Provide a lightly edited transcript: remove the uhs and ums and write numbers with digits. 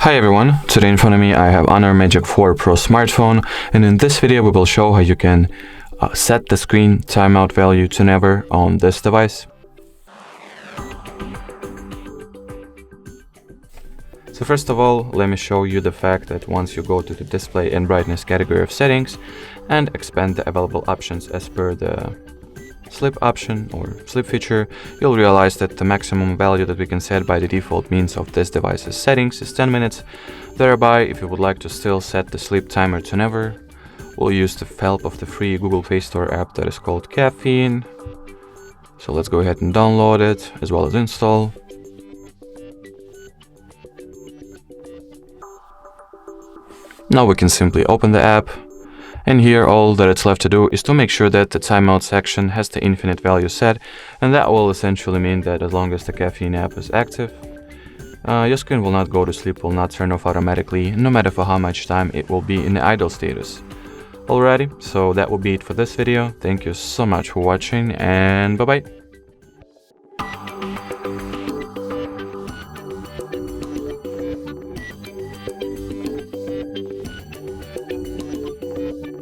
Hi everyone, today in front of me I have Honor Magic 4 Pro smartphone, and in this video we will show how you can set the screen timeout value to never on this device. So first of all, let me show you the fact that once you go to the display and brightness category of settings and expand the available options as per the sleep option or sleep feature, you'll realize that the maximum value that we can set by the default means of this device's settings is 10 minutes. Thereby, if you would like to still set the sleep timer to never, we'll use the help of the free Google Play Store app that is called Caffeine. So let's go ahead and download it as well as install. Now we can simply open the app. And here all that it's left to do is to make sure that the timeout section has the infinite value set, and that will essentially mean that as long as the Caffeine app is active, your screen will not go to sleep, will not turn off automatically, no matter for how much time it will be in the idle status. Alrighty, so that will be it for this video. Thank you so much for watching, and bye bye.